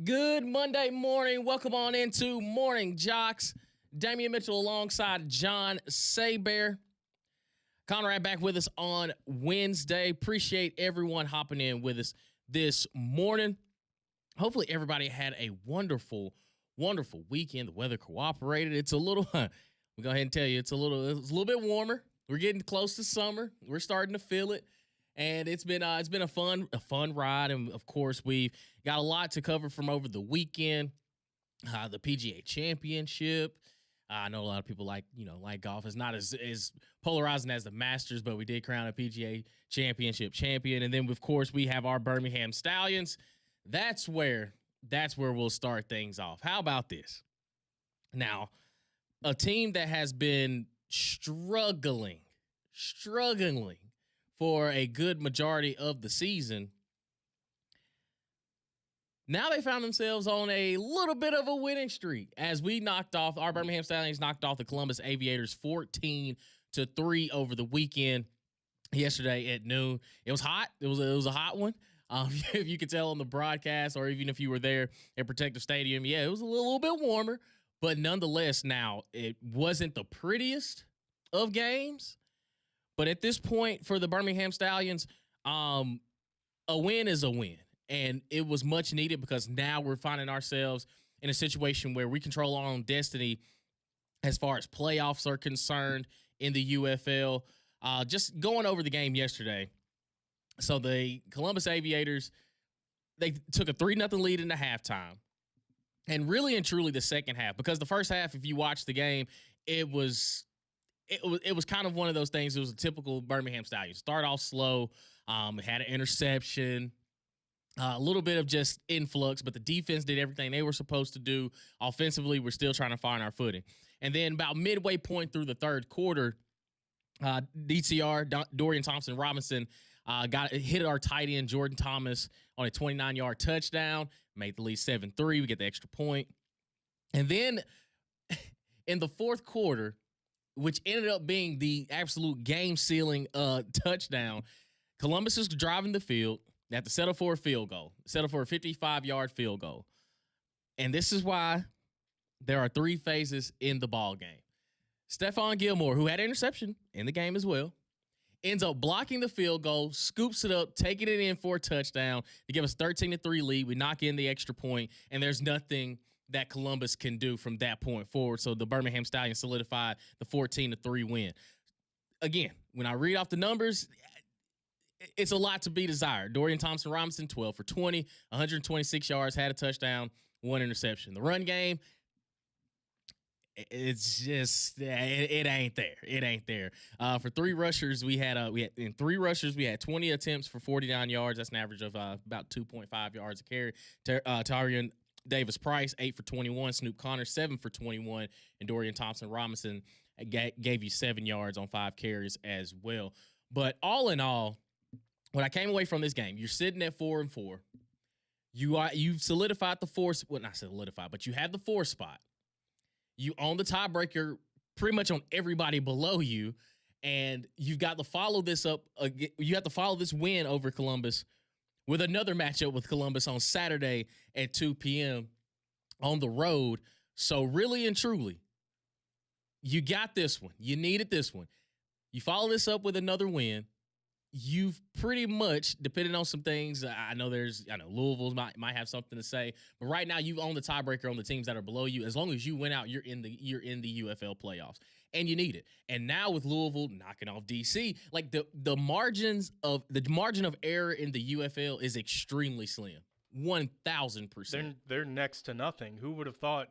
Good Monday morning. Welcome on into Morning JOX. Damian Mitchell alongside John Saber. Conrad back with us on Wednesday. Appreciate everyone hopping in with us this morning. Hopefully everybody had a wonderful weekend. The weather cooperated. It's a little, we'll go ahead and tell you, it's a little bit warmer. We're getting close to summer. We're starting to feel it. And it's been a fun ride, and of course we've got a lot to cover from over the weekend. The PGA Championship. I know a lot of people like golf. It's not as polarizing as the Masters, but we did crown a PGA Championship champion, and then of course we have our Birmingham Stallions. That's where we'll start things off. How about this? Now, a team that has been struggling for a good majority of the season, now they found themselves on a little bit of a winning streak as our Birmingham Stallions knocked off the Columbus Aviators 14-3 over the weekend yesterday at noon. It was hot. It was a hot one. If you could tell on the broadcast, or even if you were there at Protective Stadium, yeah, it was a little bit warmer, but nonetheless, now it wasn't the prettiest of games. But at this point for the Birmingham Stallions, a win is a win. And it was much needed because now we're finding ourselves in a situation where we control our own destiny as far as playoffs are concerned in the UFL. Just going over the game yesterday. So the Columbus Aviators, they took a 3-0 lead in the halftime. And really and truly the second half, because the first half, if you watch the game, it was kind of one of those things. It was a typical Birmingham Stallions. Start off slow, had an interception, a little bit of just influx, but the defense did everything they were supposed to do. Offensively, we're still trying to find our footing. And then about midway point through the third quarter, DTR, Dorian Thompson-Robinson, hit our tight end, Jordan Thomas, on a 29-yard touchdown, made the lead 7-3. We get the extra point. And then in the fourth quarter, which ended up being the absolute game-sealing touchdown, Columbus is driving the field. They have to settle for a field goal, settle for a 55-yard field goal. And this is why there are three phases in the ball game. Stephon Gilmore, who had an interception in the game as well, ends up blocking the field goal, scoops it up, taking it in for a touchdown to give us 13-3 lead. We knock in the extra point, and there's nothing that Columbus can do from that point forward. So the Birmingham Stallions solidified the 14-3 win. Again, when I read off the numbers, it's a lot to be desired. Dorian Thompson-Robinson, 12 for 20, 126 yards, had a touchdown, one interception. The run game, it's just it ain't there. It ain't there. For three rushers, we had 20 attempts for 49 yards. That's an average of about 2.5 yards a carry. Tyrion Davis Price, 8 for 21. Snoop Connor, 7 for 21. And Dorian Thompson-Robinson gave you 7 yards on 5 carries as well. But all in all, when I came away from this game, you're sitting at 4-4. You've solidified the four. Well, not solidified, but you have the 4 spot. You own the tiebreaker pretty much on everybody below you, and you've got to follow this up. You have to follow this win over Columbus with another matchup with Columbus on Saturday at 2 p.m. on the road. So really and truly, you got this one. You needed this one. You follow this up with another win. You've pretty much, depending on some things, I know Louisville might have something to say, but right now you've owned the tiebreaker on the teams that are below you. As long as you win out, you're in the UFL playoffs, and you need it. And now with Louisville knocking off DC, like the margin of error in the UFL is extremely slim, 1,000%. They're next to nothing. Who would have thought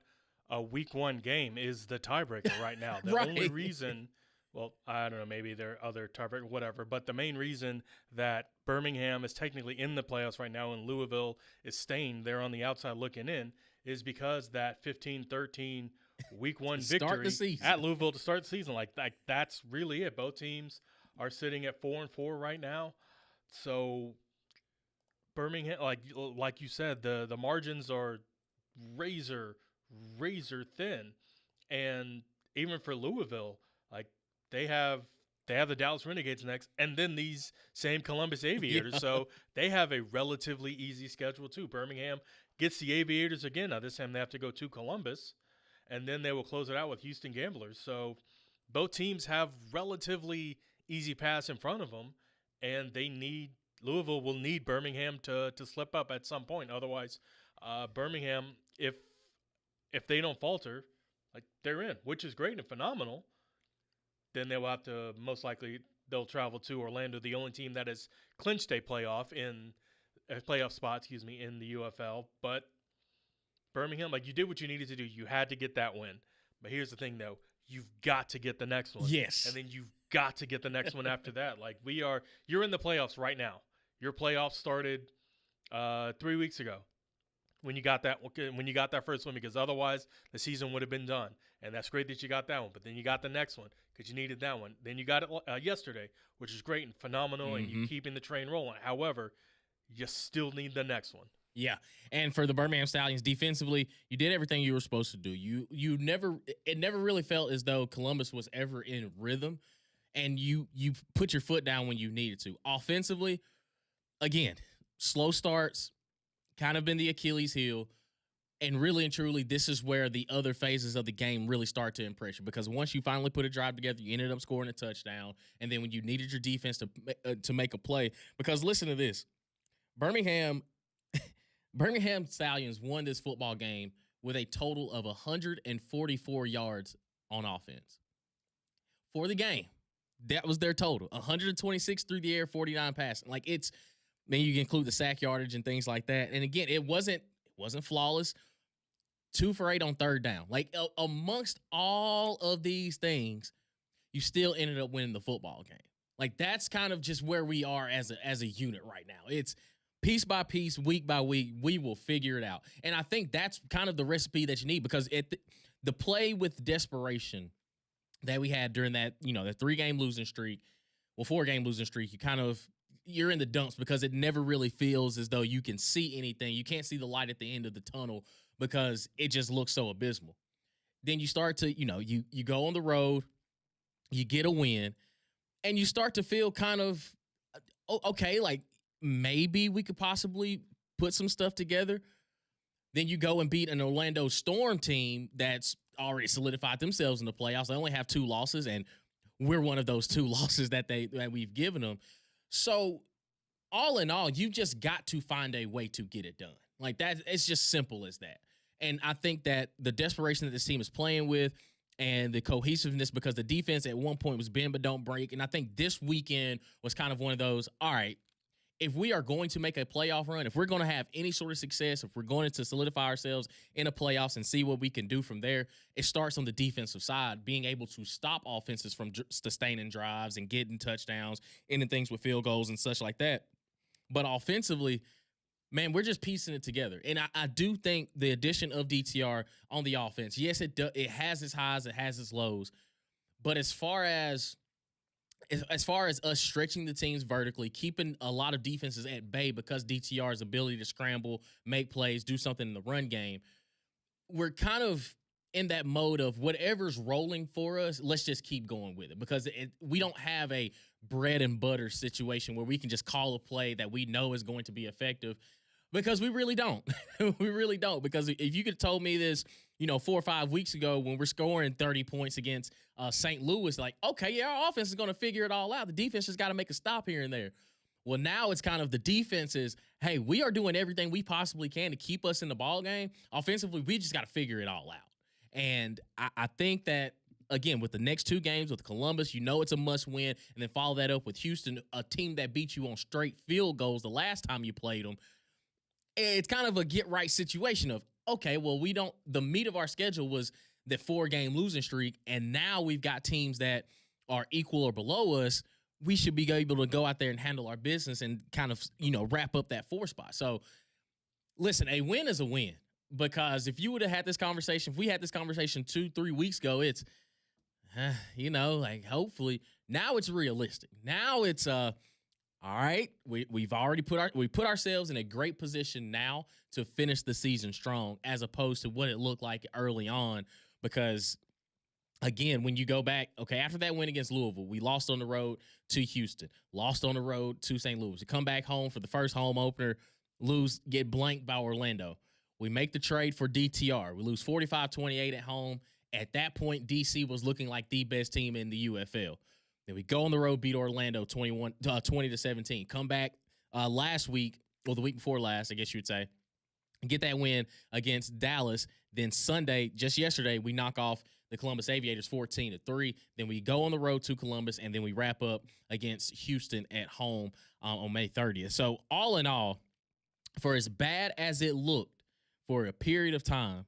a week 1 game is the tiebreaker right now? The Right. only reason. Well, I don't know, maybe there are other tiebreakers, whatever. But the main reason that Birmingham is technically in the playoffs right now and Louisville is staying there on the outside looking in is because that 15-13 week 1 victory at Louisville to start the season. Like that's really it. Both teams are sitting at 4-4 right now. So Birmingham, like you said, the margins are razor thin. And even for Louisville, like, they have They have the Dallas Renegades next, and then these same Columbus Aviators. Yeah. So they have a relatively easy schedule too. Birmingham gets the Aviators again. Now this time they have to go to Columbus, and then they will close it out with Houston Gamblers. So both teams have relatively easy paths in front of them, and Louisville will need Birmingham to slip up at some point. Otherwise, Birmingham, if they don't falter, like they're in, which is great and phenomenal. Then they will have to they'll travel to Orlando, the only team that has clinched a playoff spot, in the UFL. But Birmingham, like you did what you needed to do. You had to get that win. But here's the thing, though. You've got to get the next one. Yes. And then you've got to get the next one after that. Like you're in the playoffs right now. Your playoffs started 3 weeks ago when you got that first one, because otherwise the season would have been done. And that's great that you got that one. But then you got the next one because you needed that one. Then you got it yesterday, which is great and phenomenal, and you keeping the train rolling. However, you still need the next one. Yeah, and for the Birmingham Stallions defensively, you did everything you were supposed to do. It never really felt as though Columbus was ever in rhythm, and you put your foot down when you needed to. Offensively, again, slow starts, kind of been the Achilles heel, and really and truly, this is where the other phases of the game really start to impress you, because once you finally put a drive together, you ended up scoring a touchdown, and then when you needed your defense to make a play, because listen to this, Birmingham Stallions won this football game with a total of 144 yards on offense. For the game, that was their total. 126 through the air, 49 passing. Like then you can include the sack yardage and things like that. And again, it wasn't flawless. 2 for 8 on third down. Like amongst all of these things, you still ended up winning the football game. Like that's kind of just where we are as a unit right now. It's piece by piece, week by week, we will figure it out. And I think that's kind of the recipe that you need, because the play with desperation that we had during that, the 4-game losing streak, you're in the dumps because it never really feels as though you can see anything. You can't see the light at the end of the tunnel because it just looks so abysmal. Then you start to, you go on the road, you get a win, and you start to feel kind of, okay, like, maybe we could possibly put some stuff together. Then you go and beat an Orlando Storm team that's already solidified themselves in the playoffs. They only have 2 losses, and we're one of those 2 losses that we've given them. So all in all, you just got to find a way to get it done. Like that, it's just simple as that. And I think that the desperation that this team is playing with and the cohesiveness, because the defense at one point was bend but don't break. And I think this weekend was kind of one of those, all right, if we are going to make a playoff run, if we're going to have any sort of success, if we're going to solidify ourselves in a playoffs and see what we can do from there, it starts on the defensive side, being able to stop offenses from sustaining drives and getting touchdowns, ending things with field goals and such like that. But offensively, man, we're just piecing it together. And I do think the addition of DTR on the offense, yes, it has its highs, it has its lows. But as far as us stretching the teams vertically, keeping a lot of defenses at bay because DTR's ability to scramble, make plays, do something in the run game, we're kind of in that mode of whatever's rolling for us, let's just keep going with it, because we don't have a bread and butter situation where we can just call a play that we know is going to be effective, because we really don't. We really don't, because if you could have told me this, 4 or 5 weeks ago when we're scoring 30 points against St. Louis, like, okay, yeah, our offense is going to figure it all out. The defense just got to make a stop here and there. Well, now it's kind of the defense is, hey, we are doing everything we possibly can to keep us in the ball game. Offensively, we just got to figure it all out. And I think that, again, with the next 2 games with Columbus, it's a must win, and then follow that up with Houston, a team that beat you on straight field goals the last time you played them. It's kind of a get-right situation of, okay, well, the meat of our schedule was the 4-game losing streak, and now we've got teams that are equal or below us. We should be able to go out there and handle our business and kind of, wrap up that 4 spot. So, listen, a win is a win, because if you would have had this conversation, if we had this conversation 2-3 weeks ago, it's, like hopefully now it's realistic. Now it's all right, we've already put ourselves in a great position now to finish the season strong, as opposed to what it looked like early on, because again, when you go back, okay, after that win against Louisville, we lost on the road to Houston, lost on the road to St. Louis. We come back home for the first home opener, lose, get blanked by Orlando. We make the trade for DTR. We lose 45-28 at home. At that point, DC was looking like the best team in the UFL. Then we go on the road, beat Orlando 20-17. Come back last week, or the week before last, I guess you would say, and get that win against Dallas. Then Sunday, just yesterday, we knock off the Columbus Aviators 14-3. Then we go on the road to Columbus, and then we wrap up against Houston at home on May 30th. So all in all, for as bad as it looked for a period of time,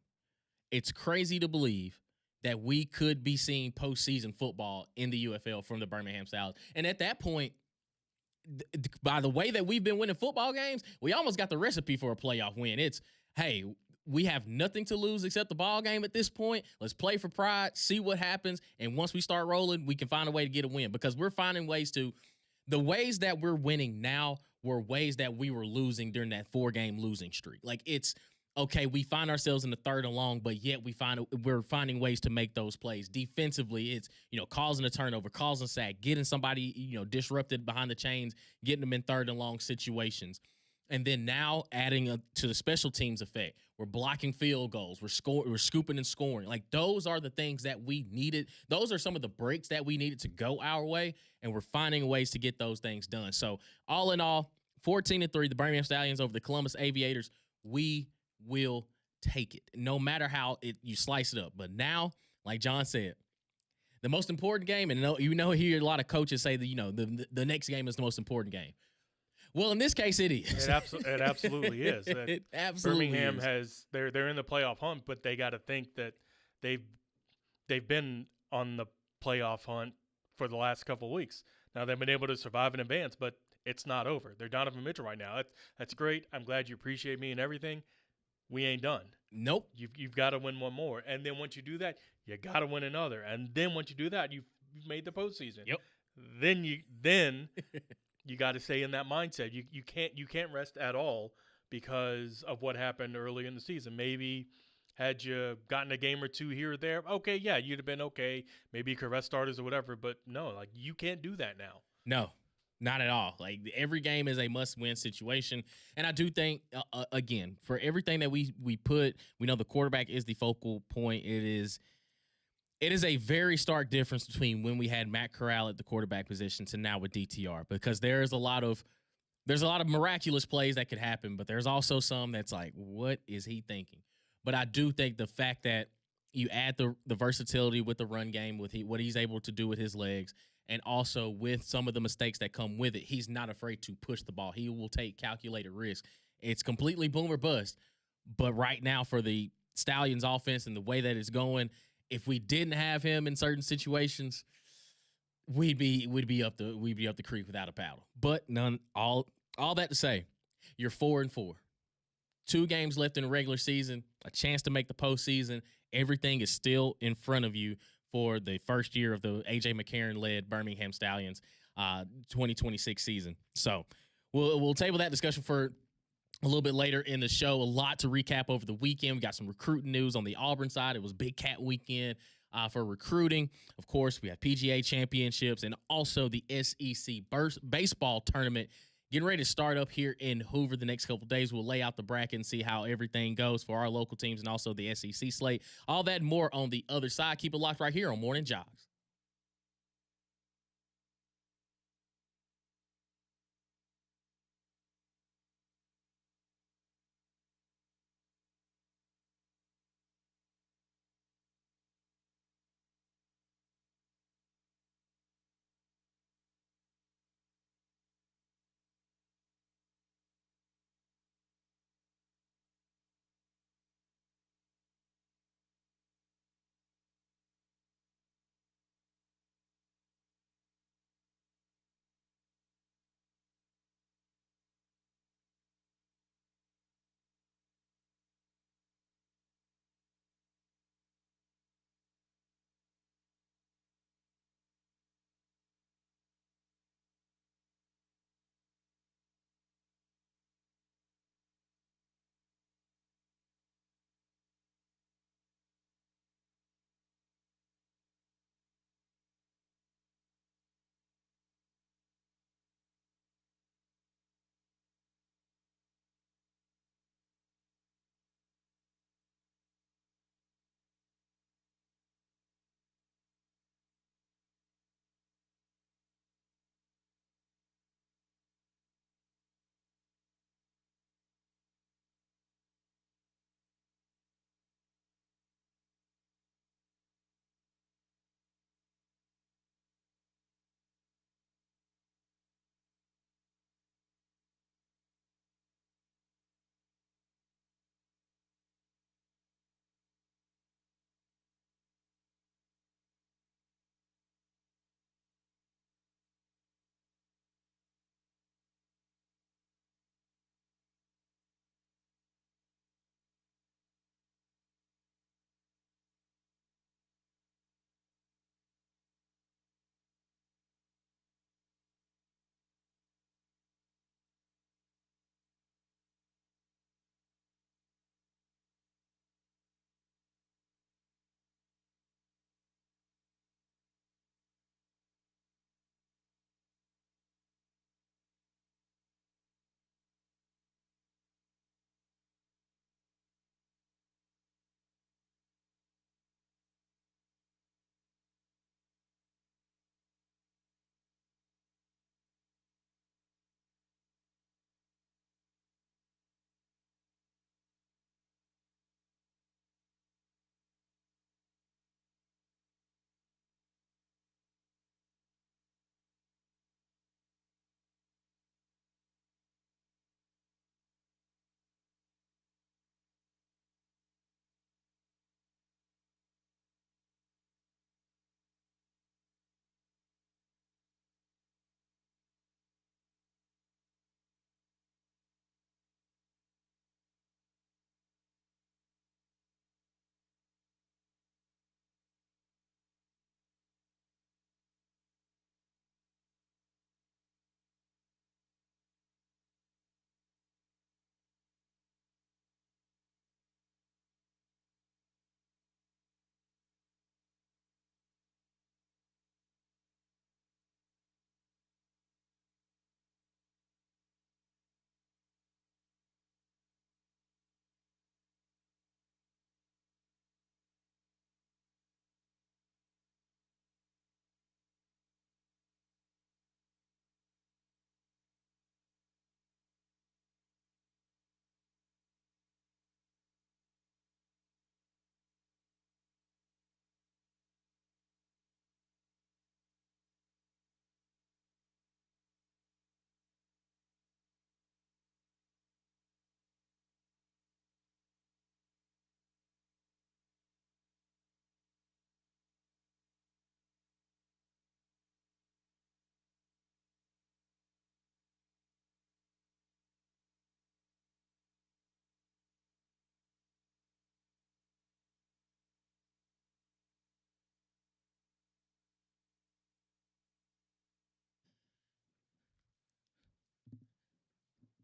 it's crazy to believe that we could be seeing postseason football in the UFL from the Birmingham Stallions. And at that point, by the way that we've been winning football games, we almost got the recipe for a playoff win. It's, hey, we have nothing to lose except the ball game at this point. Let's play for pride, see what happens, and once we start rolling, we can find a way to get a win, because we're finding ways to – the ways that we're winning now were ways that we were losing during that 4-game losing streak. Like, it's – okay, we find ourselves in the third and long, but yet we're finding ways to make those plays. Defensively, it's, causing a turnover, causing a sack, getting somebody, disrupted behind the chains, getting them in third and long situations. And then now adding to the special teams effect, we're blocking field goals, we're scooping and scoring. Like, those are the things that we needed. Those are some of the breaks that we needed to go our way, and we're finding ways to get those things done. So all in all, 14-3, the Birmingham Stallions over the Columbus Aviators. We will take it, no matter how you slice it up. But now, like John said, the most important game, and you hear a lot of coaches say that the next game is the most important game. Well, in this case, it is. It absolutely is. It absolutely Birmingham is. they're in the playoff hunt, but they got to think that they've been on the playoff hunt for the last couple of weeks. Now they've been able to survive and advance, but it's not over. They're Donovan Mitchell right now. That's great. I'm glad you appreciate me and everything. We ain't done. Nope. You've got to win one more, and then once you do that, you got to win another, and then once you do that, you've made the postseason. Yep. Then you got to stay in that mindset. You can't rest at all because of what happened early in the season. Maybe had you gotten a game or two here or there, okay, yeah, you'd have been okay. Maybe you could rest starters or whatever, but no, like, you can't do that now. No. Not at all. Like, every game is a must-win situation. And I do think, again, for everything that we put, we know the quarterback is the focal point. It is a very stark difference between when we had Matt Corral at the quarterback position to now with DTR, because there's a lot of miraculous plays that could happen, but there's also some that's like, what is he thinking? But I do think the fact that you add the versatility with the run game, with what he's able to do with his legs, and also with some of the mistakes that come with it, he's not afraid to push the ball. He will take calculated risk. It's completely boom or bust. But right now, for the Stallions offense and the way that it's going, if we didn't have him in certain situations, we'd be up the creek without a paddle. But all that to say, you're 4-4. 2 games left in the regular season, a chance to make the postseason. Everything is still in front of you for the first year of the A.J. McCarron-led Birmingham Stallions 2026 season. So we'll table that discussion for a little bit later in the show. A lot to recap over the weekend. We got some recruiting news on the Auburn side. It was Big Cat weekend for recruiting. Of course, we have PGA championships and also the SEC baseball tournament getting ready to start up here in Hoover the next couple of days. We'll lay out the bracket and see how everything goes for our local teams and also the SEC slate. All that and more on the other side. Keep it locked right here on Morning Jogs.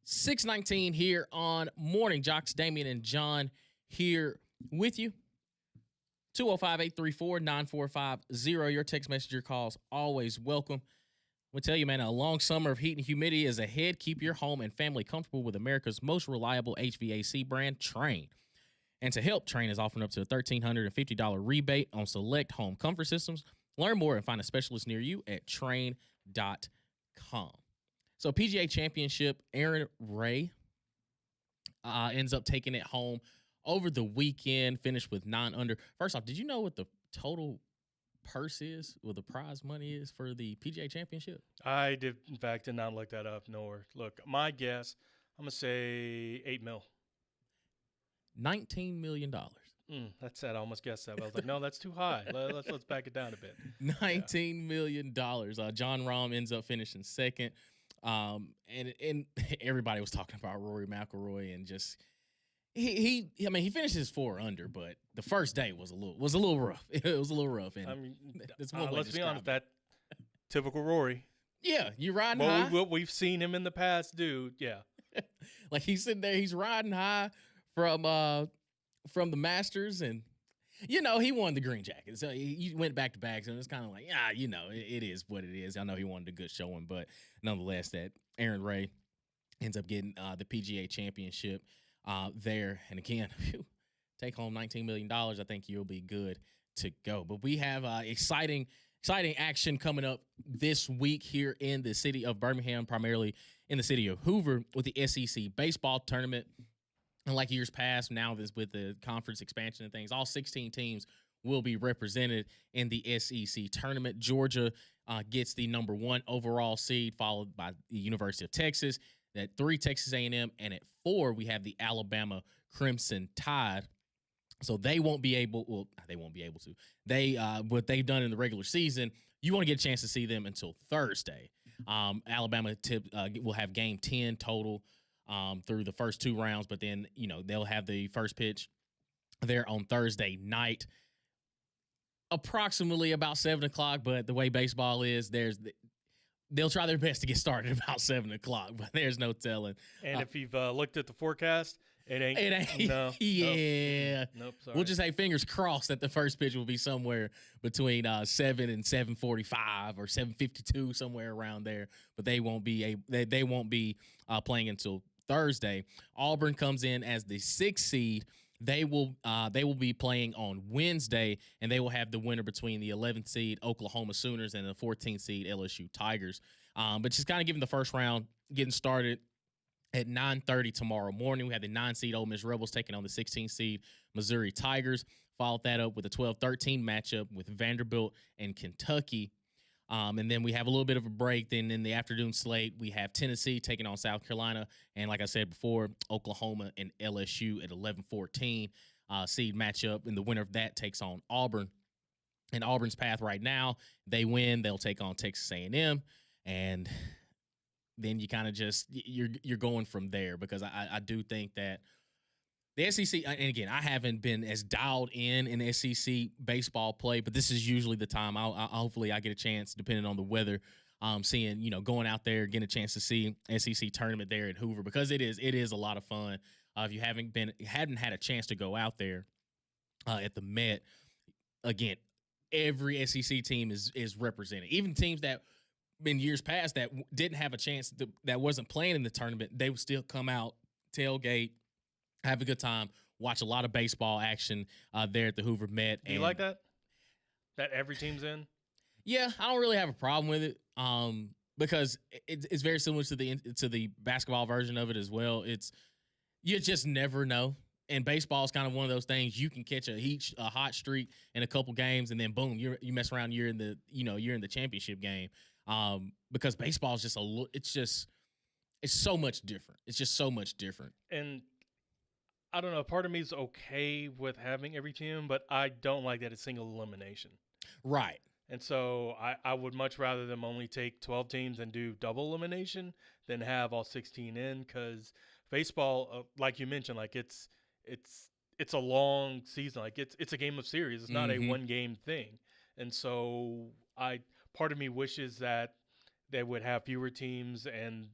619 here on Morning Jocks. Damian and John here with you. 205-834-9450. Your text message, your calls, always welcome. I'm going to tell you, man, a long summer of heat and humidity is ahead. Keep your home and family comfortable with America's most reliable HVAC brand, Trane. And to help, Trane is offering up to a $1,350 rebate on select home comfort systems. Learn more and find a specialist near you at Trane.com. So PGA Championship, Aaron Ray ends up taking it home over the weekend, finished with 9 under. First off, did you know what the total purse is, what the prize money is for the PGA Championship? I did, in fact, did not look that up, nor look. My guess, I'm going to say $8 million. $19 million. That's sad. I almost guessed that. But I was like, no, that's too high. Let's back it down a bit. $19 million. John Rahm ends up finishing second. And everybody was talking about Rory McIlroy and just he finishes 4 under, but the first day was a little rough. It was a little rough. And let's be honest, that typical Rory. Yeah, you're riding high. What we've seen him in the past do, yeah. Like he's sitting there, he's riding high from the Masters, and he won the green jacket. So he went back to back, and it's kind of like, it is what it is. I know he wanted a good showing, but nonetheless, that Aaron Ray ends up getting the PGA Championship there. And again, take home $19 million. I think you'll be good to go. But we have exciting action coming up this week here in the city of Birmingham, primarily in the city of Hoover, with the SEC baseball tournament. And like years past, now with the conference expansion and things, all 16 teams will be represented in the SEC tournament. Georgia gets the number 1 overall seed, followed by the University of Texas. At 3, Texas A&M, and at 4, we have the Alabama Crimson Tide. So they won't be able. Well, they won't be able to. They what they've done in the regular season, you want to get a chance to see them until Thursday. Alabama will have game 10 total through the first 2 rounds, but then they'll have the first pitch there on Thursday night, approximately about 7:00. But the way baseball is, they'll try their best to get started about 7:00, but there's no telling. And if you've looked at the forecast, it ain't. No. Yeah. Nope. Sorry. We'll just say fingers crossed that the first pitch will be somewhere between 7 and 7:45 or 7:52, somewhere around there. But they won't be playing until Thursday. Auburn comes in as the 6th seed. They will be playing on Wednesday, and they will have the winner between the 11th seed Oklahoma Sooners and the 14th seed LSU Tigers. But just kind of giving the first round getting started at 9:30 tomorrow morning. We have the 9 seed Ole Miss Rebels taking on the 16 seed Missouri Tigers. Followed that up with a 12-13 matchup with Vanderbilt and Kentucky. And then we have a little bit of a break. Then in the afternoon slate, we have Tennessee taking on South Carolina. And like I said before, Oklahoma and LSU at 11-14 seed matchup. And the winner of that takes on Auburn. And Auburn's path right now, they win, they'll take on Texas A&M. And then you kind of just, you're going from there, because I do think that the SEC, and again, I haven't been as dialed in SEC baseball play, but this is usually the time. Hopefully I get a chance, depending on the weather, seeing, going out there, getting a chance to see SEC tournament there at Hoover, because it is a lot of fun. If you hadn't had a chance to go out there at the Met, again, every SEC team is represented. Even teams that in years past that didn't have a chance, that wasn't playing in the tournament, they would still come out, tailgate, have a good time, watch a lot of baseball action there at the Hoover Met. Do you like that? That every team's in? Yeah, I don't really have a problem with it, because it's very similar to the basketball version of it as well. You just never know. And baseball is kind of one of those things. You can catch a hot streak in a couple games, and then boom, you mess around. You're in the championship game. Because baseball is just it's so much different. It's just so much different. And I don't know. Part of me is okay with having every team, but I don't like that it's single elimination. Right. And so I would much rather them only take 12 teams and do double elimination than have all 16 in, because baseball, like you mentioned, like it's a long season. Like it's a game of series. It's not a one game thing. And so part of me wishes that they would have fewer teams and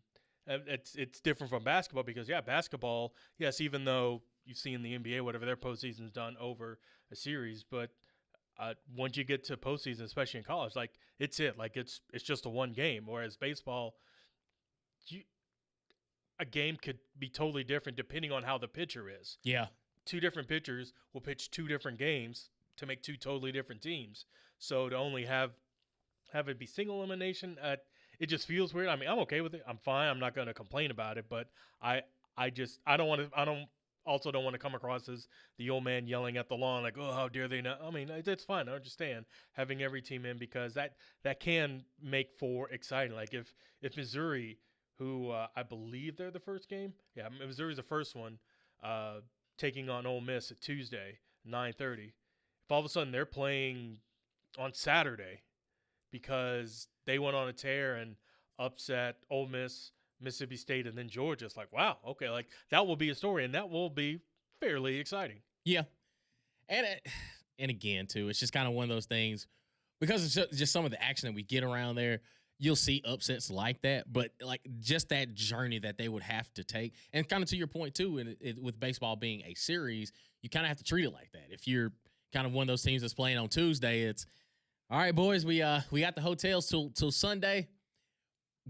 It's different from basketball because basketball, yes, even though you see in the NBA whatever their postseason's done over a series, but once you get to postseason, especially in college, like it's just a one game. Whereas baseball, you, a game could be totally different depending on how the pitcher is. Yeah. Two different pitchers will pitch two different games to make two totally different teams. So to only have it be single elimination, it just feels weird. I mean, I'm okay with it. I'm fine. I'm not going to complain about it. But I don't want to. I don't also don't want to come across as the old man yelling at the lawn like, oh, how dare they not? I mean, it's fine. I understand having every team in because that can make for exciting. Like if Missouri, who I believe they're the first game, Missouri's the first one, taking on Ole Miss at Tuesday, 9:30. If all of a sudden they're playing on Saturday because they went on a tear and upset Ole Miss, Mississippi State, and then Georgia. It's like, wow, okay, like that will be a story, and that will be fairly exciting. Yeah, and again too, it's just kind of one of those things because it's just some of the action that we get around there. You'll see upsets like that, but like just that journey that they would have to take, and kind of to your point too, and with baseball being a series, you kind of have to treat it like that. If you're kind of one of those teams that's playing on Tuesday, it's all right, boys. We got the hotels till Sunday.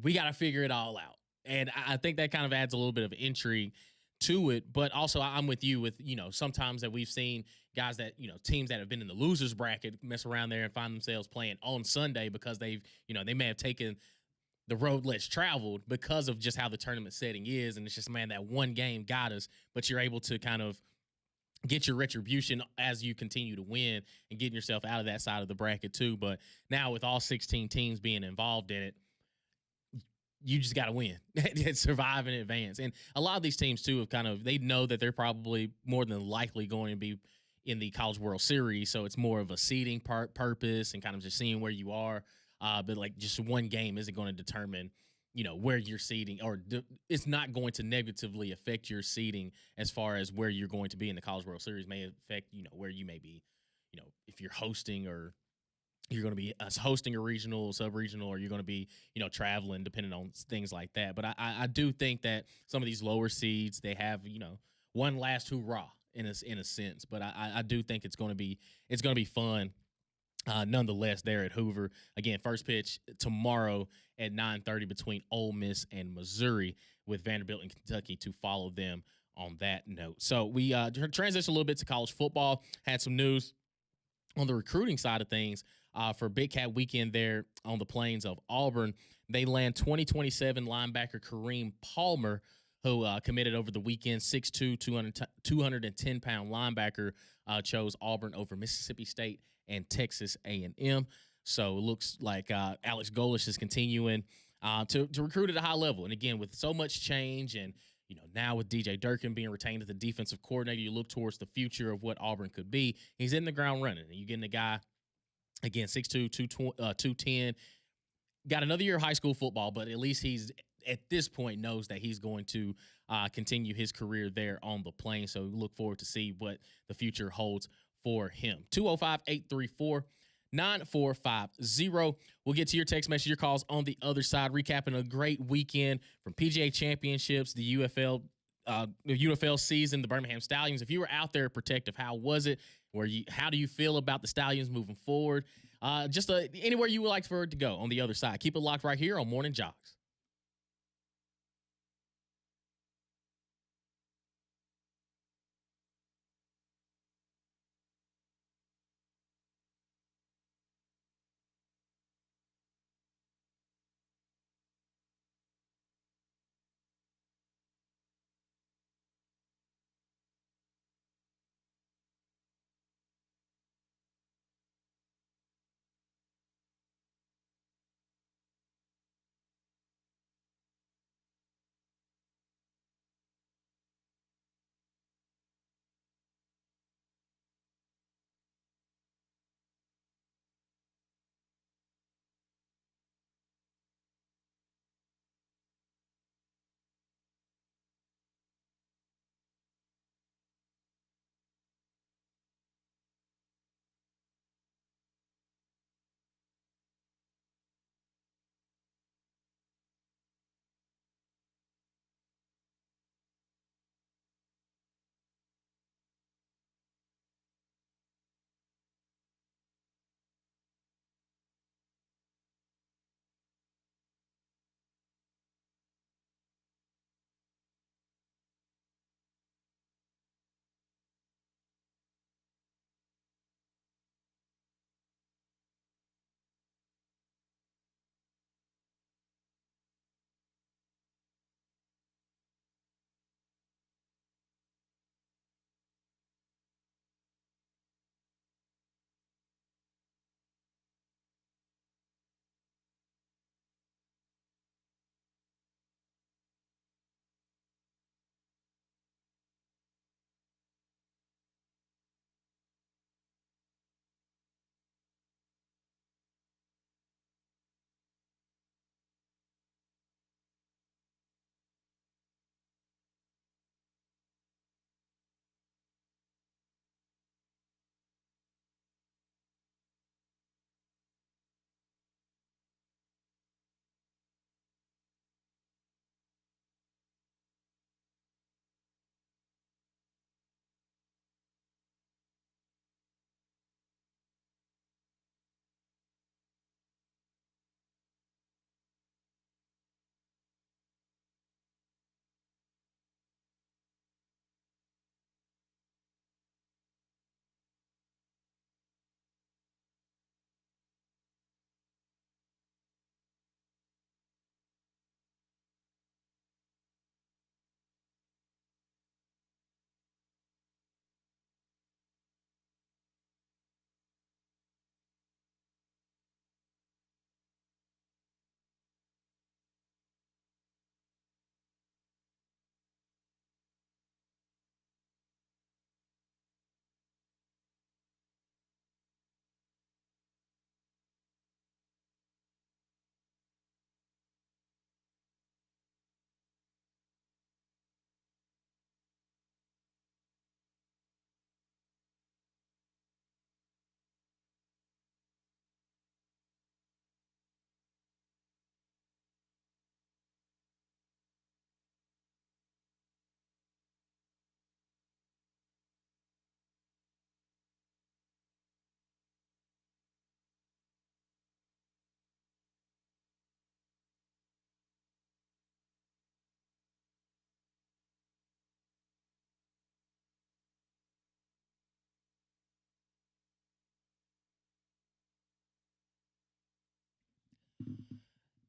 We got to figure it all out, and I think that kind of adds a little bit of intrigue to it. But also, I'm with you with sometimes that we've seen guys that teams that have been in the losers bracket mess around there and find themselves playing on Sunday because they've they may have taken the road less traveled because of just how the tournament setting is, and it's just man that one game got us, but you're able to kind of get your retribution as you continue to win and getting yourself out of that side of the bracket too. But now with all 16 teams being involved in it, you just got to win and survive in advance. And a lot of these teams too have they know that they're probably more than likely going to be in the College World Series. So it's more of a seeding purpose and kind of just seeing where you are. But like just one game isn't going to determine where you're seeding, or it's not going to negatively affect your seeding as far as where you're going to be in the College World Series. May affect, where you may be, if you're hosting or you're going to be hosting a regional, sub-regional, or you're going to be, traveling depending on things like that. But I do think that some of these lower seeds, they have, one last hoorah in a sense. But I do think it's going to be fun. Nonetheless, there at Hoover. Again, first pitch tomorrow at 9:30 between Ole Miss and Missouri, with Vanderbilt and Kentucky to follow them on that note. So we transition a little bit to college football. Had some news on the recruiting side of things for Big Cat Weekend there on the plains of Auburn. They land 2027 linebacker Kareem Palmer, who committed over the weekend. 6'2", 210-pound linebacker chose Auburn over Mississippi State and Texas A&M. So it looks like Alex Golish is continuing to recruit at a high level. And again, with so much change and, now with DJ Durkin being retained as the defensive coordinator, you look towards the future of what Auburn could be. He's in the ground running. And you're getting a guy, again, 6'2", 210. Got another year of high school football, but at least he's at this point knows that he's going to continue his career there on the plane. So we look forward to see what the future holds for him. 205-834-9450. We'll get to your text message, your calls on the other side, recapping a great weekend from PGA Championships, the UFL season, the Birmingham Stallions. If you were out there protective, how was it? How do you feel about the Stallions moving forward? Just anywhere you would like for it to go on the other side. Keep it locked right here on Morning JOX.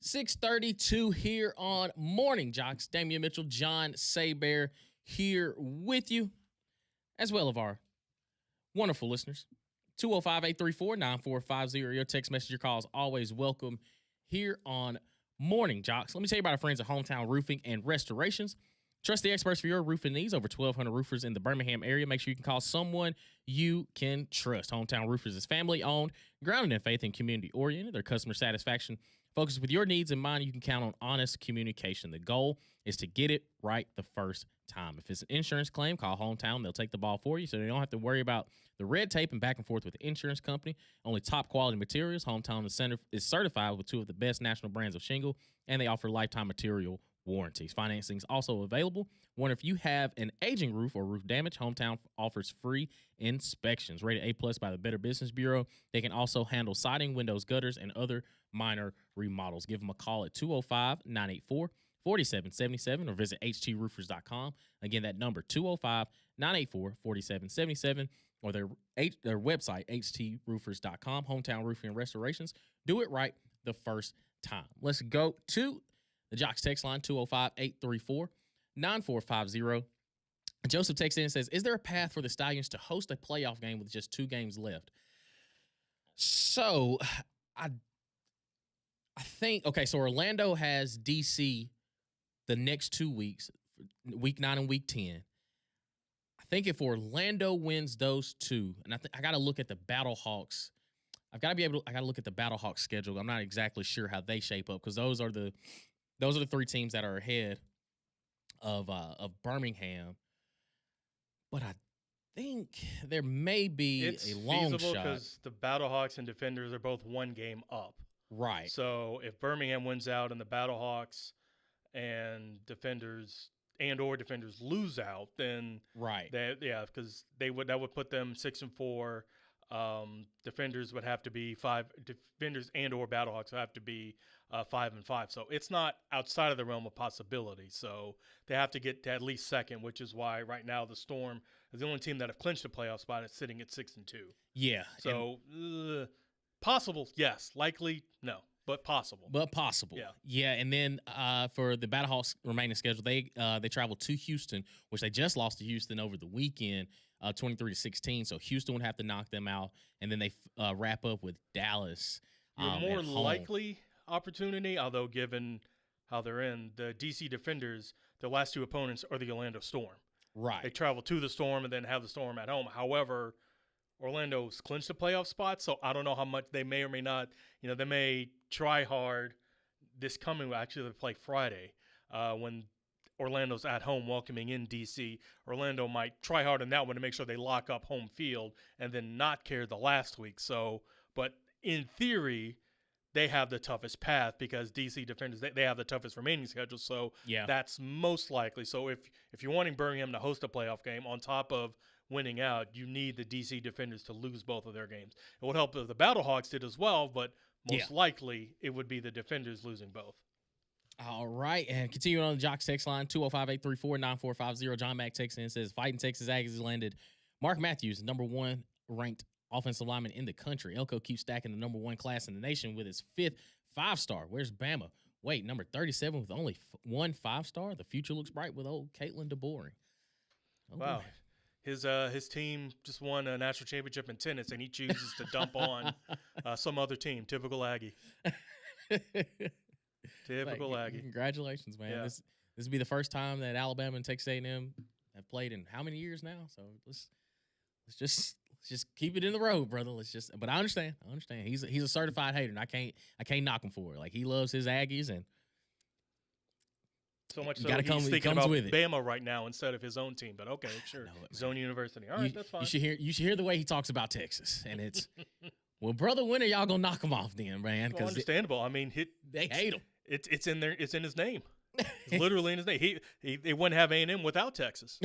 6:32 here on Morning Jocks. Damian Mitchell, John Saybear here with you, as well as our wonderful listeners. 205-834-9450. Your text message, your calls, always welcome here on Morning Jocks. Let me tell you about our friends at Hometown Roofing and Restorations. Trust the experts for your roofing needs. Over 1,200 roofers in the Birmingham area. Make sure you can call someone you can trust. Hometown Roofers is family-owned, grounded in faith, and community-oriented. Their customer satisfaction focused with your needs in mind. You can count on honest communication. The goal is to get it right the first time. If it's an insurance claim, call Hometown. They'll take the ball for you, so you don't have to worry about the red tape and back and forth with the insurance company. Only top-quality materials. Hometown is certified with 2 of the best national brands of shingle, and they offer lifetime material warranties. Financing is also available. Wonder if you have an aging roof or roof damage, Hometown offers free inspections. Rated A+ by the Better Business Bureau. They can also handle siding, windows, gutters, and other minor remodels. Give them a call at 205-984-4777 or visit htroofers.com. Again, that number 205-984-4777 or their website htroofers.com. Hometown Roofing and Restorations. Do it right the first time. Let's go to the Jocks text line, 205-834-9450. Joseph texts in and says, is there a path for the Stallions to host a playoff game with just 2 games left? So, I think, okay, so Orlando has DC the next 2 weeks, week 9 and week 10. I think if Orlando wins those 2, and I got to look at the Battlehawks. I got to look at the Battlehawks schedule. I'm not exactly sure how they shape up because those are the 3 teams that are ahead of Birmingham. But I think there may be a long shot. Because the Battlehawks and Defenders are both 1 game up. Right. So if Birmingham wins out and the Battlehawks and Defenders lose out, then because that would put them 6-4. Defenders would have to be 5. Defenders and or Battlehawks would have to be 5-5. So it's not outside of the realm of possibility. So they have to get to at least second, which is why right now the Storm is the only team that have clinched a playoff spot at sitting at 6-2. Yeah. So possible, yes. Likely, no. But possible. Yeah. And then for the Battlehawks remaining schedule, they travel to Houston, which they just lost to Houston over the weekend, 23-16. So Houston would have to knock them out, and then they wrap up with Dallas. Your more likely opportunity, although given how they're in, the DC Defenders, their last 2 opponents are the Orlando Storm. Right. They travel to the Storm and then have the Storm at home. However, Orlando's clinched a playoff spot, so I don't know how much they may or may not. They may try hard this coming. Actually, they play Friday when Orlando's at home welcoming in DC. Orlando might try hard on that one to make sure they lock up home field and then not care the last week. So, but in theory, they have the toughest path because DC Defenders, they have the toughest remaining schedule. So that's most likely. So if you're wanting Birmingham to host a playoff game on top of winning out, you need the DC Defenders to lose both of their games. It would help if the Battlehawks did as well, but most likely it would be the Defenders losing both. All right, and continuing on the Jocks text line, 205-834-9450. John Mack texts in and says, fighting Texas Aggies landed Mark Matthews, number 1 ranked offensive lineman in the country. Elko keeps stacking the number 1 class in the nation with his 5th 5-star. Where's Bama? Wait, number 37 with only 1 5-star? The future looks bright with old Caitlin DeBoring. Oh, wow. Boy. His team just won a national championship in tennis, and he chooses to dump on some other team. Typical Aggie. Typical Aggie. Congratulations, man. Yeah. This will be the first time that Alabama and Texas A&M have played in how many years now? So let's just keep it in the road, brother. But I understand. He's a certified hater, and I can't knock him for it. Like, he loves his Aggies, and so much so he's thinking about Bama right now instead of his own team. But okay, sure, his own university. All right, that's fine. You should hear the way he talks about Texas, and it's well, brother, when are y'all gonna knock him off then, man? Well, understandable. I mean, they hate him. It's in there. It's in his name. It's literally in his name. They wouldn't have A&M without Texas.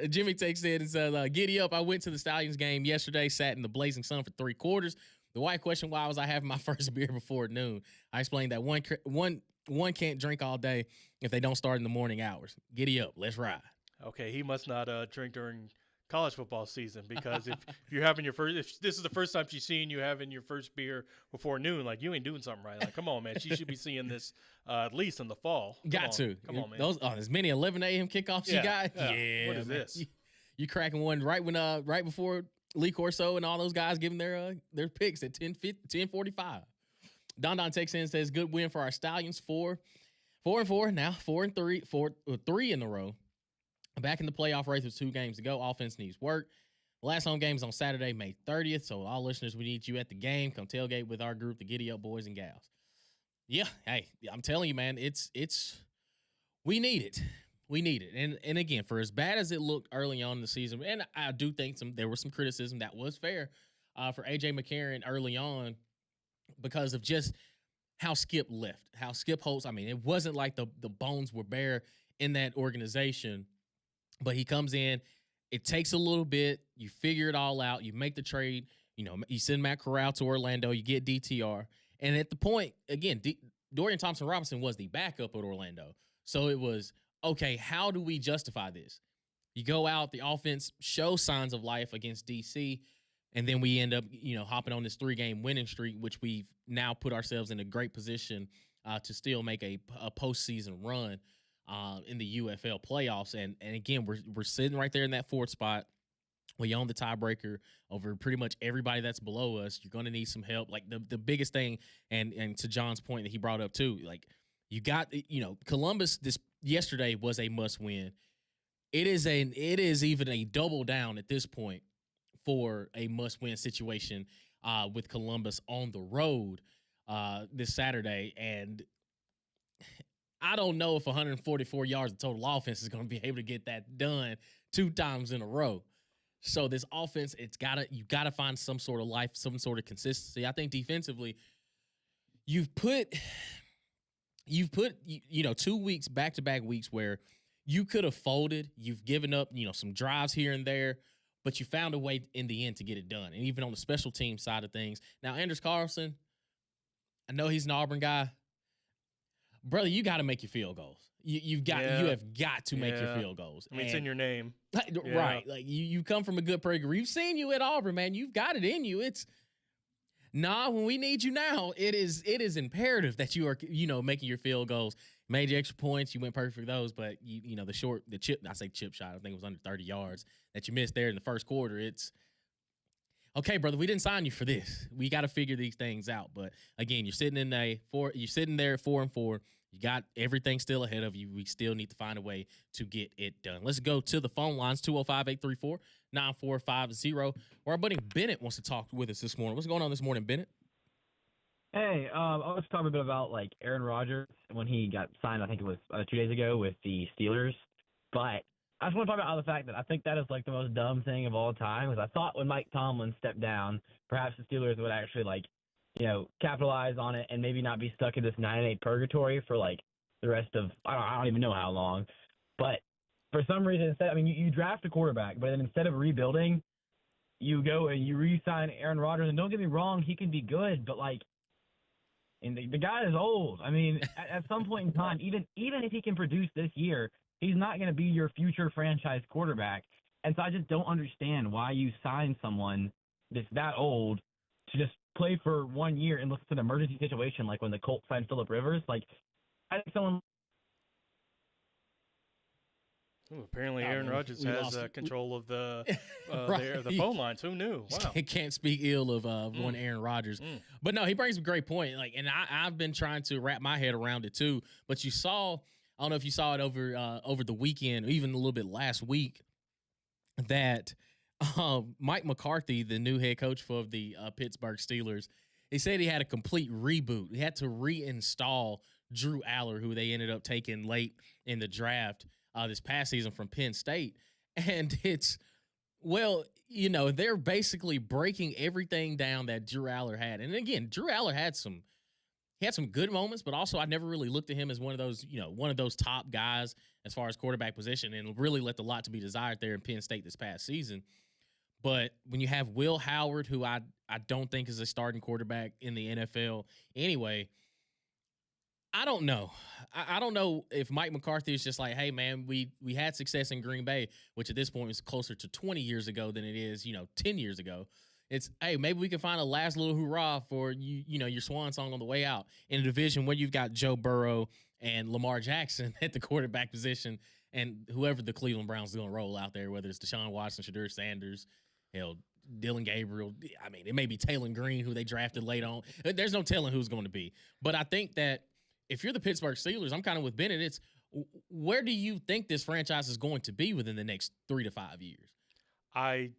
Jimmy takes in and says, giddy up. I went to the Stallions game yesterday, sat in the blazing sun for 3 quarters. The wife questioned why was I having my first beer before noon. I explained that one can't drink all day if they don't start in the morning hours. Giddy up. Let's ride. Okay, he must not drink during college football season, because if you're having if this is the first time she's seeing you having your first beer before noon, like, you ain't doing something right. Like, come on, man. She should be seeing this at least in the fall. Come on, man. Those as many 11 a.m. kickoffs you got. Yeah. What is this? You cracking one right before Lee Corso and all those guys giving their picks at 10:45. Don texts in and says, good win for our Stallions. 4-4 now, 4-3, 3 in a row. Back in the playoff race with 2 games to go. Offense needs work. The last home game is on Saturday, May 30th. So all listeners, we need you at the game. Come tailgate with our group, the Giddy Up Boys and Gals. Yeah, hey, I'm telling you, man, we need it. We need it. And again, for as bad as it looked early on in the season, and I do think there was some criticism that was fair for A.J. McCarron early on because of just how Skip left, how Skip Holtz. I mean, it wasn't like the bones were bare in that organization. But he comes in, it takes a little bit, you figure it all out, you make the trade, you send Matt Corral to Orlando, you get DTR. And at the point, again, Dorian Thompson-Robinson was the backup at Orlando. So it was, okay, how do we justify this? You go out, the offense shows signs of life against DC, and then we end up, hopping on this 3-game winning streak, which we've now put ourselves in a great position to still make a postseason run. In the UFL playoffs. And again, we're sitting right there in that 4th spot. We own the tiebreaker over pretty much everybody that's below us. You're going to need some help. Like the biggest thing, and to John's point that he brought up too, like you got, Columbus yesterday was a must win. It is even a double down at this point for a must win situation with Columbus on the road this Saturday. And I don't know if 144 yards of total offense is going to be able to get that done 2 times in a row. So this offense, you gotta find some sort of life, some sort of consistency. I think defensively, you've put 2 weeks, back-to-back weeks where you could have folded. You've given up, some drives here and there, but you found a way in the end to get it done. And even on the special team side of things. Now, Anders Carlson, I know he's an Auburn guy. Brother, you got to make your field goals. You have got to make your field goals. I mean, it's in your name. Right. Like you come from a good program. We've seen you at Auburn, man. You've got it in you. When we need you now, it is imperative that you are, making your field goals. Made your extra points. You went perfect for those, but the chip shot, I think it was under 30 yards that you missed there in the first quarter. It's okay, brother, we didn't sign you for this. We got to figure these things out. But again, you're sitting there at 4-4. You got everything still ahead of you. We still need to find a way to get it done. Let's go to the phone lines, 205-834-9450, where our buddy Bennett wants to talk with us this morning. What's going on this morning, Bennett? Hey, I was talking a bit about, Aaron Rodgers when he got signed, I think it was 2 days ago with the Steelers. But I just want to talk about the fact that I think that is, the most dumb thing of all time. Because I thought when Mike Tomlin stepped down, perhaps the Steelers would actually, capitalize on it and maybe not be stuck in this 9-8 purgatory for the rest of I don't even know how long. But for some reason, you draft a quarterback, but then instead of rebuilding, you go and you re-sign Aaron Rodgers. And don't get me wrong, he can be good, but and the guy is old. I mean, at some point in time, even if he can produce this year, he's not going to be your future franchise quarterback. And so I just don't understand why you sign someone that's that old to just play for 1 year and look for an emergency situation like when the Colts signed Phillip Rivers. I think someone. Ooh, apparently, Aaron Rodgers has control of the right. the phone lines. Who knew? Wow. Can't speak ill of one Aaron Rodgers. But no, he brings a great point. And I've been trying to wrap my head around it too. But you saw, I don't know if you saw it over the weekend, or even a little bit last week, that Mike McCarthy, the new head coach for the Pittsburgh Steelers, he said he had a complete reboot. He had to reinstall Drew Aller, who they ended up taking late in the draft this past season from Penn State. And they're basically breaking everything down that Drew Aller had. And again, Drew Aller had some good moments, but also I never really looked at him as one of those top guys as far as quarterback position, and really left a lot to be desired there in Penn State this past season. But when you have Will Howard, who I don't think is a starting quarterback in the NFL anyway, I don't know. I don't know if Mike McCarthy is just like, hey man, we had success in Green Bay, which at this point is closer to 20 years ago than it is, 10 years ago. It's hey, maybe we can find a last little hurrah for your swan song on the way out in a division where you've got Joe Burrow and Lamar Jackson at the quarterback position, and whoever the Cleveland Browns are going to roll out there, whether it's Deshaun Watson, Shadur Sanders, hell, Dylan Gabriel. I mean, it may be Taylor Green, who they drafted late on. There's no telling who's going to be. But I think that if you're the Pittsburgh Steelers, I'm kind of with Bennett. It's where do you think this franchise is going to be within the next 3 to 5 years? I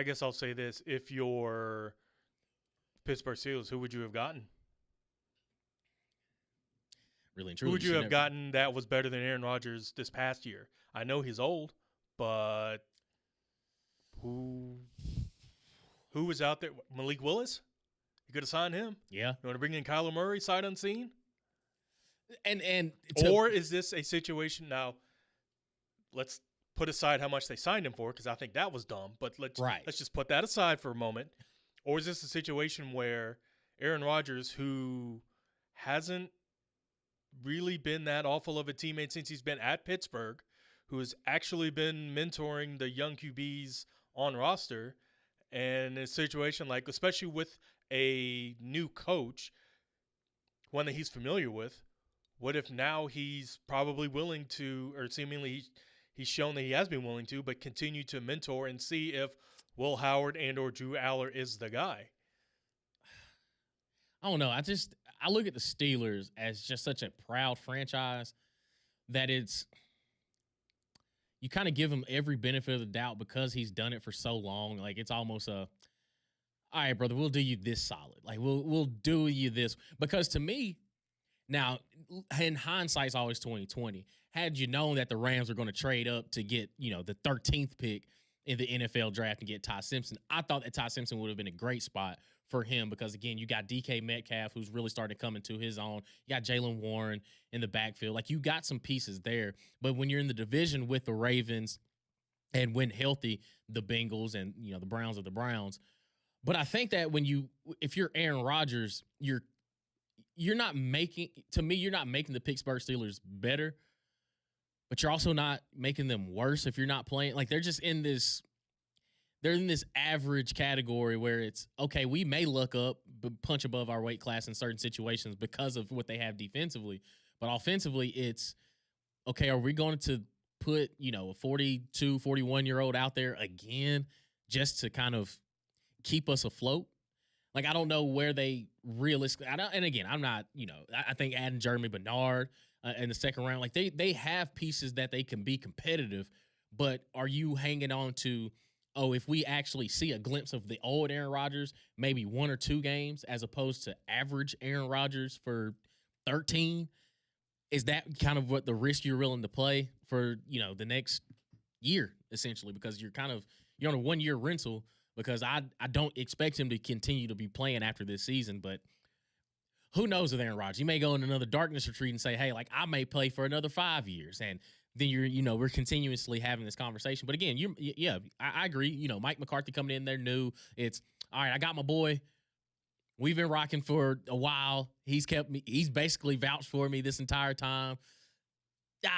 guess I'll say this: if you're Pittsburgh Steelers, who would you have gotten? Really and truly, Who would you have gotten that was better than Aaron Rodgers this past year? I know he's old, but who was out there? Malik Willis? You could have signed him. Yeah. You want to bring in Kyler Murray sight unseen? Or is this a situation now? Let's put aside how much they signed him for, because I think that was dumb. But let's just put that aside for a moment. Or is this a situation where Aaron Rodgers, who hasn't really been that awful of a teammate since he's been at Pittsburgh, who has actually been mentoring the young QBs on roster, and in a situation like, especially with a new coach, one that he's familiar with, what if now he's probably willing to, or seemingly he's shown that he has been willing to, but continue to mentor and see if Will Howard and or Drew Aller is the guy? I don't know. I look at the Steelers as just such a proud franchise that you kind of give him every benefit of the doubt because he's done it for so long. Like it's almost all right, brother, we'll do you this solid. Like we'll do you this, because to me, now in hindsight, it's always 2020. Had you known that the Rams were going to trade up to get the 13th pick in the NFL draft and get Ty Simpson, I thought that Ty Simpson would have been a great spot for him because, again, you got DK Metcalf, who's really starting to come into his own. You got Jalen Warren in the backfield. Like, you got some pieces there. But when you're in the division with the Ravens and when healthy, the Bengals and, the Browns are the Browns. But I think that if you're Aaron Rodgers, you're not making the Pittsburgh Steelers better, but you're also not making them worse if you're not playing. Like, they're in this average category where it's, okay, we may look up, but punch above our weight class in certain situations because of what they have defensively. But offensively, it's, okay, are we going to put, a 42, 41-year-old out there again just to kind of keep us afloat? Like, I don't know where they realistically, and again, I'm not, I think adding Jeremy Bernard in the second round, like they have pieces that they can be competitive, but are you hanging on to, if we actually see a glimpse of the old Aaron Rodgers, maybe 1 or 2 games as opposed to average Aaron Rodgers for 13, is that kind of what the risk you're willing to play for, the next year, essentially, because you're on a 1-year rental, because I don't expect him to continue to be playing after this season, but who knows with Aaron Rodgers? He may go in another darkness retreat and say, hey, like, I may play for another 5 years. And then we're continuously having this conversation. But again, I agree. Mike McCarthy coming in there new. It's, all right, I got my boy. We've been rocking for a while. He's basically vouched for me this entire time.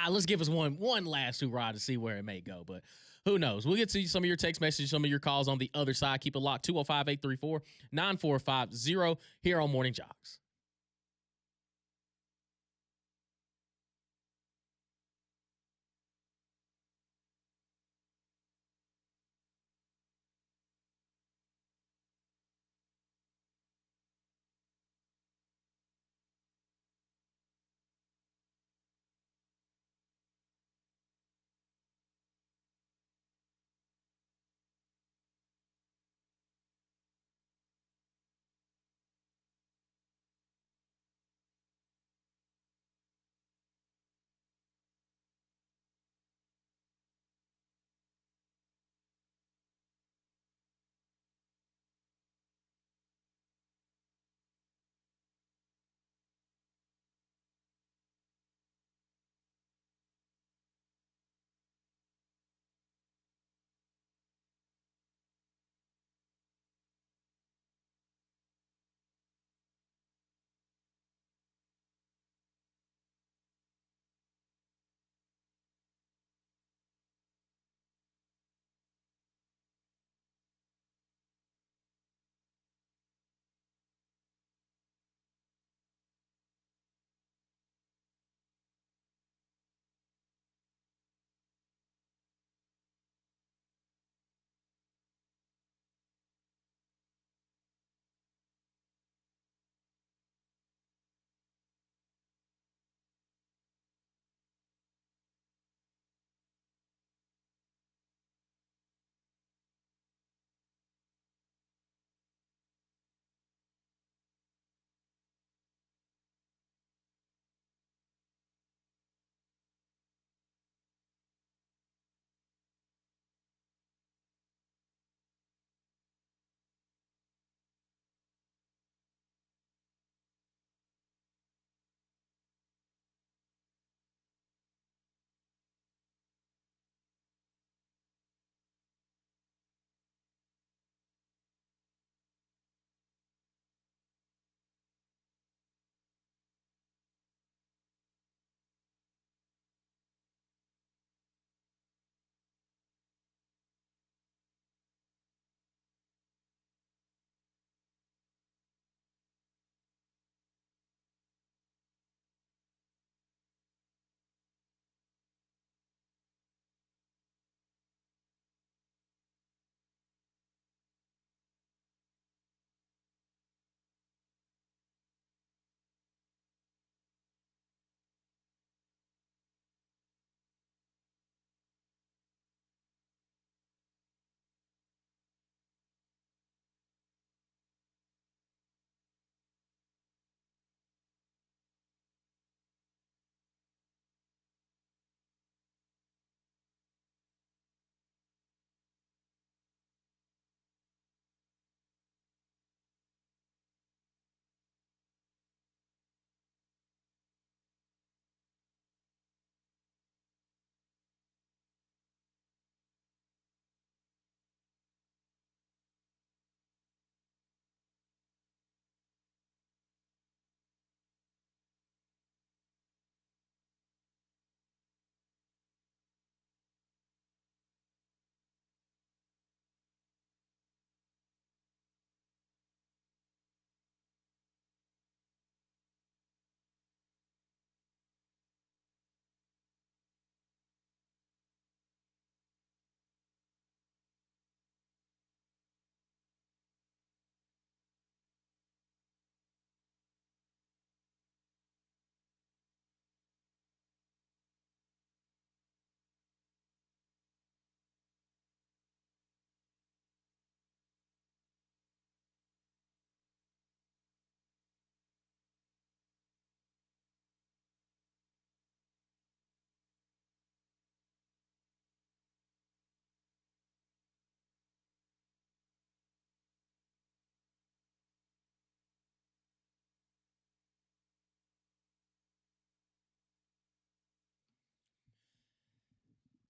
Let's give us one last hoorah to see where it may go. But who knows? We'll get to some of your text messages, some of your calls on the other side. Keep it locked. 205-834-9450 here on Morning Jocks.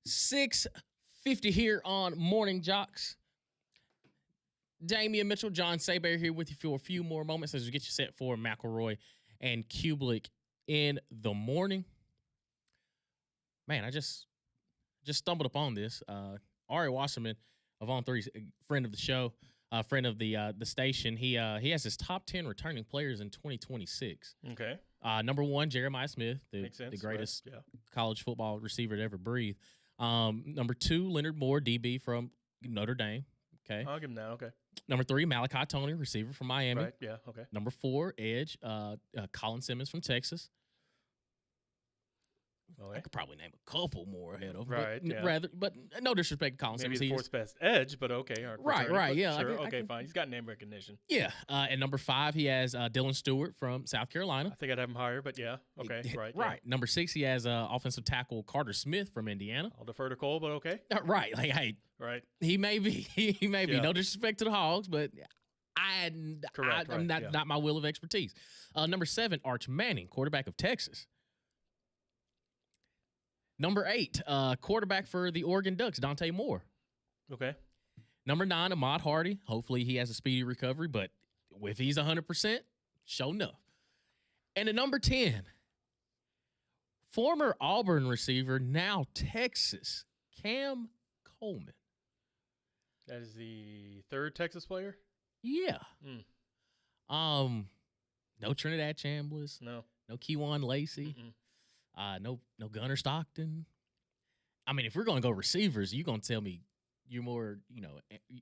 6:50 here on Morning Jocks. Damian Mitchell, John Saber here with you for a few more moments as we get you set for McElroy and Kublik in the morning. Man, I just stumbled upon this. Ari Wasserman of On3's friend of the show, friend of the station. He has his top 10 returning players in 2026. Okay. Number 1, Jeremiah Smith, the greatest college football receiver to ever breathe. Number 2, Leonard Moore, DB from Notre Dame. Okay. I'll give him that. Okay. Number 3, Malachi Tony, receiver from Miami. Right. Yeah. Okay. Number 4, edge, Colin Simmons from Texas. Okay. I could probably name a couple more ahead of, right? but no disrespect to Colin Maybe Simmons. the fourth best edge, but okay. Right. Yeah. Sure. Okay. Fine. He's got name recognition. Yeah. And number 5, he has Dylan Stewart from South Carolina. I think I'd have him higher, but yeah. Okay. Right. Right. Yeah. Number 6, he has offensive tackle Carter Smith from Indiana. I'll defer to Cole, but okay. Right. Like, hey. Right. He may be. No disrespect to the Hogs, but I'm not my will of expertise. Number 7, Arch Manning, quarterback of Texas. Number 8, quarterback for the Oregon Ducks, Dante Moore. Okay. Number 9, Ahmad Hardy. Hopefully he has a speedy recovery, but if he's 100%, show enough. And at number 10, former Auburn receiver, now Texas, Cam Coleman. That is the third Texas player? Yeah. No Trinidad Chambliss. No Keywan Lacey. No Gunnar Stockton. I mean, if we're going to go receivers, you're going to tell me you're more,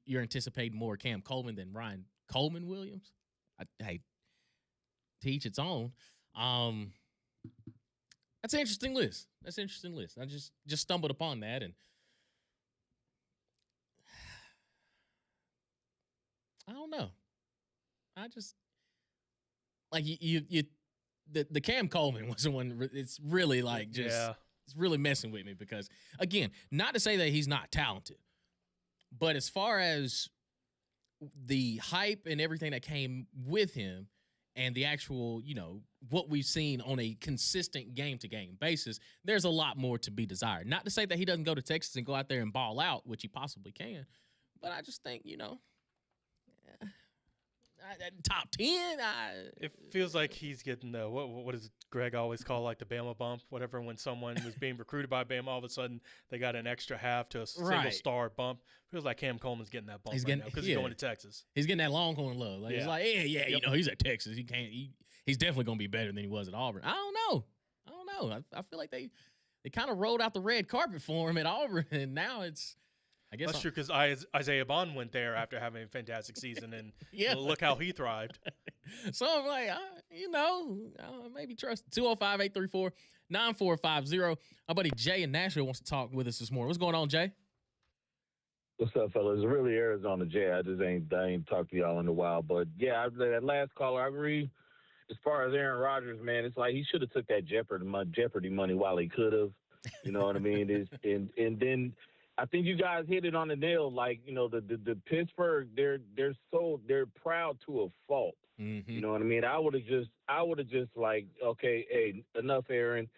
you're anticipating more Cam Coleman than Ryan Coleman Williams. Hey, to each its own. That's an interesting list. I just stumbled upon that, and I don't know. I just like the Cam Coleman was the one. It's really like it's really messing with me because, again, not to say that he's not talented, but as far as the hype and everything that came with him and the actual, what we've seen on a consistent game-to-game basis, there's a lot more to be desired. Not to say that he doesn't go to Texas and go out there and ball out, which he possibly can, but I just think, top 10. It feels like he's getting the what does Greg always call like the Bama bump, whatever. When someone was being recruited by Bama, all of a sudden they got an extra half to a single star bump. Feels like Cam Coleman's getting that bump now because he's going to Texas. He's getting that Longhorn love. Like, he's like, he's at Texas. He's definitely going to be better than he was at Auburn. I don't know. I feel like they kind of rolled out the red carpet for him at Auburn, and now it's. I guess that's true because Isaiah Bond went there after having a fantastic season, and look how he thrived. So I'm like, maybe trust 205-834-9450. Our buddy Jay in Nashville wants to talk with us this morning. What's going on, Jay? What's up, fellas? It's really Arizona Jay. I ain't talked to y'all in a while, but yeah, that last caller, I agree. As far as Aaron Rodgers, man, it's like he should have took that Jeopardy money while he could have. You know what I mean? And then. I think you guys hit it on the nail. Like, the Pittsburgh, they're proud to a fault. Mm-hmm. You know what I mean? I would have just like, okay, hey, enough, Aaron.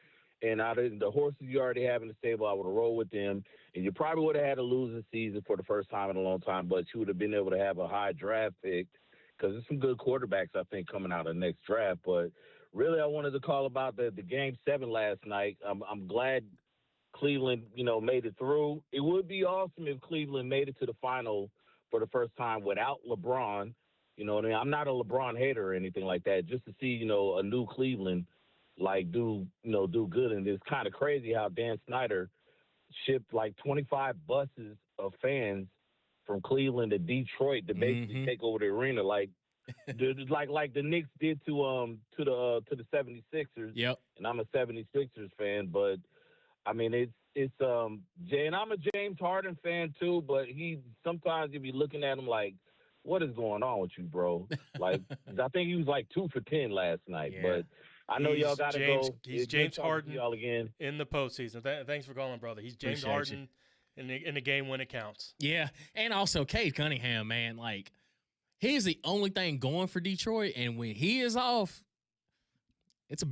And the horses you already have in the stable, I would have rolled with them. And you probably would have had a losing season for the first time in a long time, but you would have been able to have a high draft pick because there's some good quarterbacks, I think, coming out of the next draft. But really, I wanted to call about the Game 7 last night. I'm glad Cleveland, made it through. It would be awesome if Cleveland made it to the final for the first time without LeBron. You know what I mean? I'm not a LeBron hater or anything like that. Just to see, a new Cleveland do good. And it's kind of crazy how Dan Snyder shipped like 25 buses of fans from Cleveland to Detroit to basically take over the arena, like the Knicks did to the 76ers. Yep. And I'm a 76ers fan, but I mean, it's Jay, and I'm a James Harden fan too, but sometimes you be looking at him like, what is going on with you, bro? Like, I think he was like 2 for 10 last night, but I know y'all got to go. He's James Harden y'all again in the postseason. Thanks for calling, brother. He's James Harden in the game when it counts. Yeah, and also Cade Cunningham, man, like he's the only thing going for Detroit, and when he is off, it's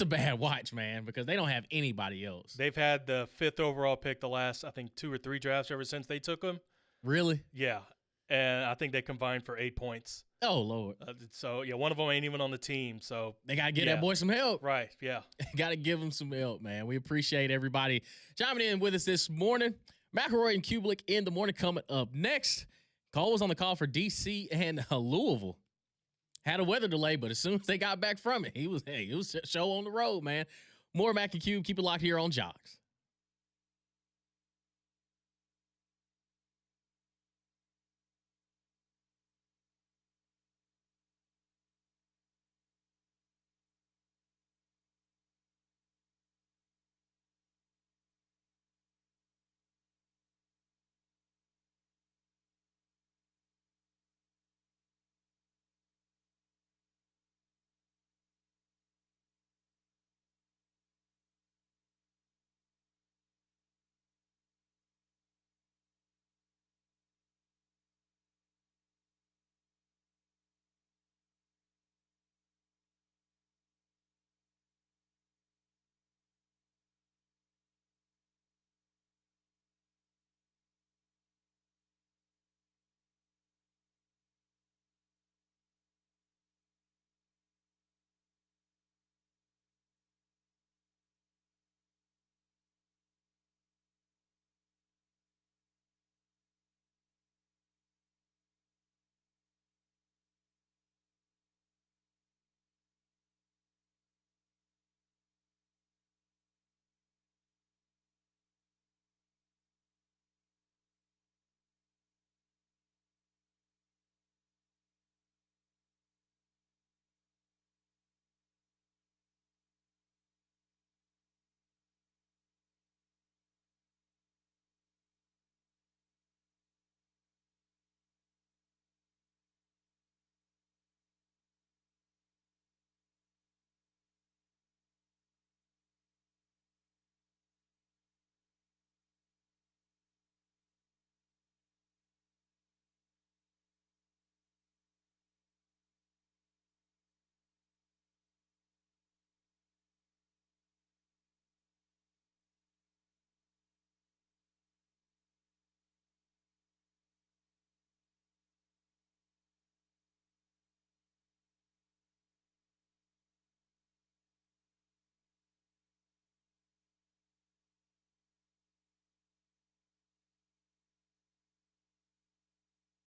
a bad watch, man, because they don't have anybody else. They've had the 5th overall pick the last, I think, 2 or 3 drafts ever since they took him. Really? Yeah. And I think they combined for 8 points. Oh, Lord. So, yeah, one of them ain't even on the team. So They got to give that boy some help. Right, yeah. Got to give him some help, man. We appreciate everybody chiming in with us this morning. McElroy and Kublik in the morning coming up next. Cole was on the call for D.C. and Louisville. Had a weather delay, but as soon as they got back from it, it was show on the road, man. More Mac and Cube. Keep it locked here on JOX.